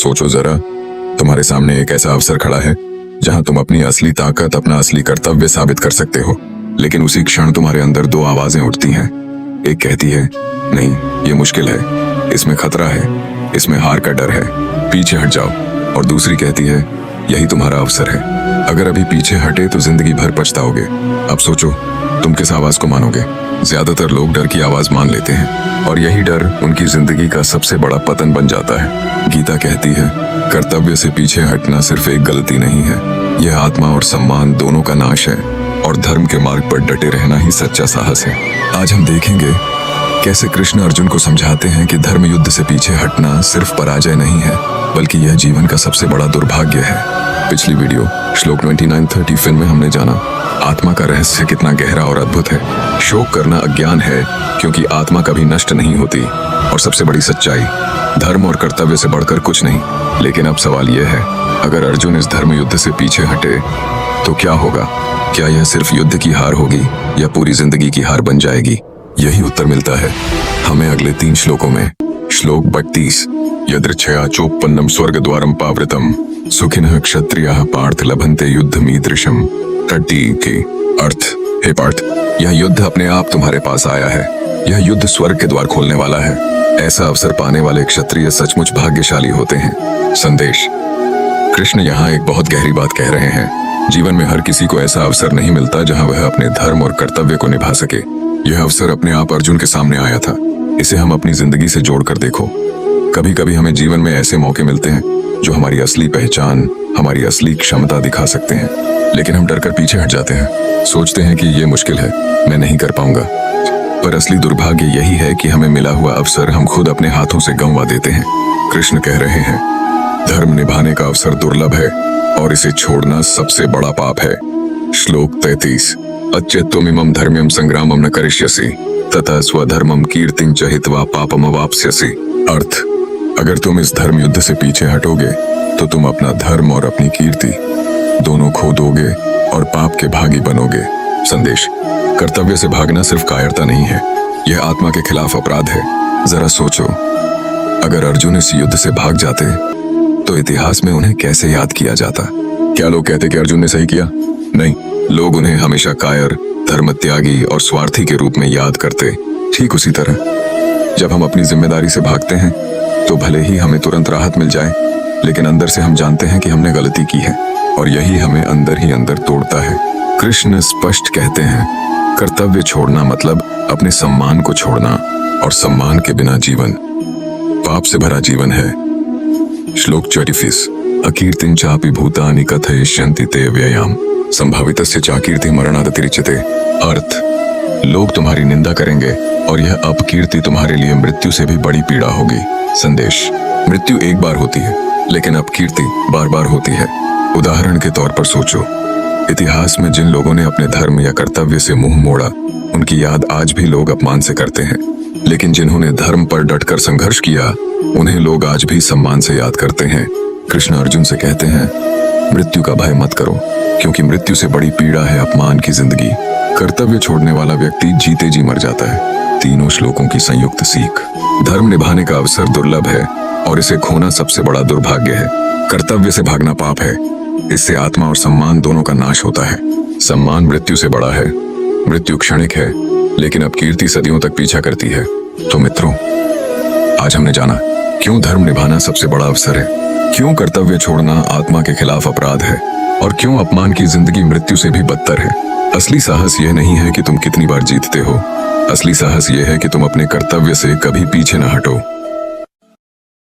सोचो जरा, तुम्हारे सामने एक ऐसा अवसर खड़ा है जहां तुम अपनी असली ताकत, अपना असली कर्तव्य साबित कर सकते हो। लेकिन उसी क्षण तुम्हारे अंदर दो आवाजें उठती हैं। एक कहती है, नहीं ये मुश्किल है, इसमें खतरा है, इसमें हार का डर है, पीछे हट जाओ। और दूसरी कहती है, यही तुम्हारा अवसर है, अगर अभी पीछे हटे तो जिंदगी भर पछताओगे। अब सोचो, तुम किस आवाज को मानोगे? ज्यादातर लोग डर की आवाज मान लेते हैं और यही डर उनकी जिंदगी का सबसे बड़ा पतन बन जाता है। गीता कहती है, कर्तव्य से पीछे हटना सिर्फ एक गलती नहीं है, यह आत्मा और सम्मान दोनों का नाश है, और धर्म के मार्ग पर डटे रहना ही सच्चा साहस है। आज हम देखेंगे कैसे कृष्ण अर्जुन को समझाते हैं कि धर्म युद्ध से पीछे हटना सिर्फ पराजय नहीं है, बल्कि यह जीवन का सबसे बड़ा दुर्भाग्य है। पिछली वीडियो श्लोक 29-30 फिल्म में हमने जाना आत्मा का रहस्य कितना गहरा और अद्भुत है। शोक करना अज्ञान है, क्योंकि आत्मा कभी नष्ट नहीं होती। और सबसे बड़ी सच्चाई, धर्म और कर्तव्य से बढ़कर कुछ नहीं। लेकिन अब सवाल यह है, अगर अर्जुन इस धर्म युद्ध से पीछे हटे तो क्या होगा? क्या यह सिर्फ युद्ध की हार होगी या पूरी जिंदगी की हार बन जाएगी? यही उत्तर मिलता है हमें अगले 3 श्लोकों में। श्लोक 32, यदृच्छया चोपन्नम स्वर्ग द्वारम पावृतम सुखिनः क्षत्रियः पार्थ लभन्ते युद्धमीदृशम। टट्टी के अर्थ, हे पार्थ, यह युद्ध अपने आप तुम्हारे पास आया है। यह युद्ध स्वर्ग के द्वार खोलने वाला है। ऐसा अवसर पाने वाले क्षत्रिय सचमुच भाग्यशाली होते हैं। संदेश, कृष्ण यहाँ एक बहुत गहरी बात कह रहे हैं। जीवन में हर किसी को ऐसा अवसर नहीं मिलता जहाँ वह अपने धर्म और कर्तव्य को निभा सके। यह अवसर अपने आप अर्जुन के सामने आया था। इसे हम अपनी जिंदगी से जोड़कर देखो। कभी कभी हमें जीवन में ऐसे मौके मिलते हैं जो हमारी असली पहचान, हमारी असली क्षमता दिखा सकते हैं, लेकिन हम डरकर पीछे हट जाते हैं। सोचते हैं कि ये मुश्किल है, मैं नहीं कर पाऊंगा। पर असली दुर्भाग्य यही है कि हमें मिला हुआ अवसर हम खुद अपने हाथों से गंवा देते हैं। कृष्ण कह रहे हैं, धर्म निभाने का अवसर दुर्लभ है और इसे छोड़ना सबसे बड़ा पाप है। श्लोक 33, अच्युत्वमिमं धर्म्यं संग्रामं न करिष्यसि तथा स्वधर्मं कीर्तिं च हित्वा पापम अवाप्स्यसि। अर्थ, अगर तुम इस धर्म युद्ध से पीछे हटोगे तो तुम अपना धर्म और अपनी कीर्ति दोनों खो दोगे और पाप के भागी बनोगे। संदेश, कर्तव्य से भागना सिर्फ कायरता नहीं है, यह आत्मा के खिलाफ अपराध है। जरा सोचो, अगर अर्जुन इस युद्ध से भाग जाते तो इतिहास में उन्हें कैसे याद किया जाता? क्या लोग कहते कि अर्जुन ने सही किया? नहीं, लोग उन्हें हमेशा कायर, धर्म त्यागी और स्वार्थी के रूप में याद करते। ठीक उसी तरह जब हम अपनी जिम्मेदारी से भागते हैं तो भले ही हमें तुरंत राहत मिल जाए, लेकिन अंदर से हम जानते हैं कि हमने गलती की है, और यही हमें अंदर ही अंदर तोड़ता है। कृष्ण स्पष्ट कहते हैं, कर्तव्य छोड़ना मतलब अपने सम्मान को छोड़ना, और सम्मान के बिना जीवन पाप से भरा जीवन है। श्लोक 34, अकीर्तिं चापि भूतानि कथयिष्यन्ति ते व्ययाम संभावितस्य चाकीर्ति मरणादतिरिच्यते। अर्थ, लोग तुम्हारी निंदा करेंगे और यह अपकीर्ति तुम्हारे लिए मृत्यु से भी बड़ी पीड़ा होगी। संदेश, मृत्यु एक बार होती है, लेकिन अपकीर्ति बार बार होती है। उदाहरण के तौर पर सोचो, इतिहास में जिन लोगों ने अपने धर्म या कर्तव्य से मुंह मोड़ा, उनकी याद आज भी लोग अपमान से करते हैं। लेकिन जिन्होंने धर्म पर डटकर संघर्ष किया, उन्हें लोग आज भी सम्मान से याद करते हैं। कृष्ण अर्जुन से कहते हैं, मृत्यु का भय मत करो, क्योंकि मृत्यु से बड़ी पीड़ा है अपमान की जिंदगी। कर्तव्य छोड़ने वाला व्यक्ति जीते जी मर जाता है। तीनों श्लोकों की संयुक्त सीख, धर्म निभाने का अवसर दुर्लभ है और इसे खोना सबसे बड़ा दुर्भाग्य है। कर्तव्य से भागना पाप है, इससे आत्मा और सम्मान दोनों का नाश होता है। सम्मान मृत्यु से बड़ा है, मृत्यु क्षणिक है, लेकिन अब कीर्ति सदियों तक पीछा करती है। तो मित्रों, आज हमने जाना क्यों धर्म निभाना सबसे बड़ा अवसर है, क्यों कर्तव्य छोड़ना आत्मा के खिलाफ अपराध है, और क्यों अपमान की जिंदगी मृत्यु से भी बदतर है। असली साहस यह नहीं है कि तुम कितनी बार जीतते हो, असली साहस यह है कि तुम अपने कर्तव्य से कभी पीछे न हटो।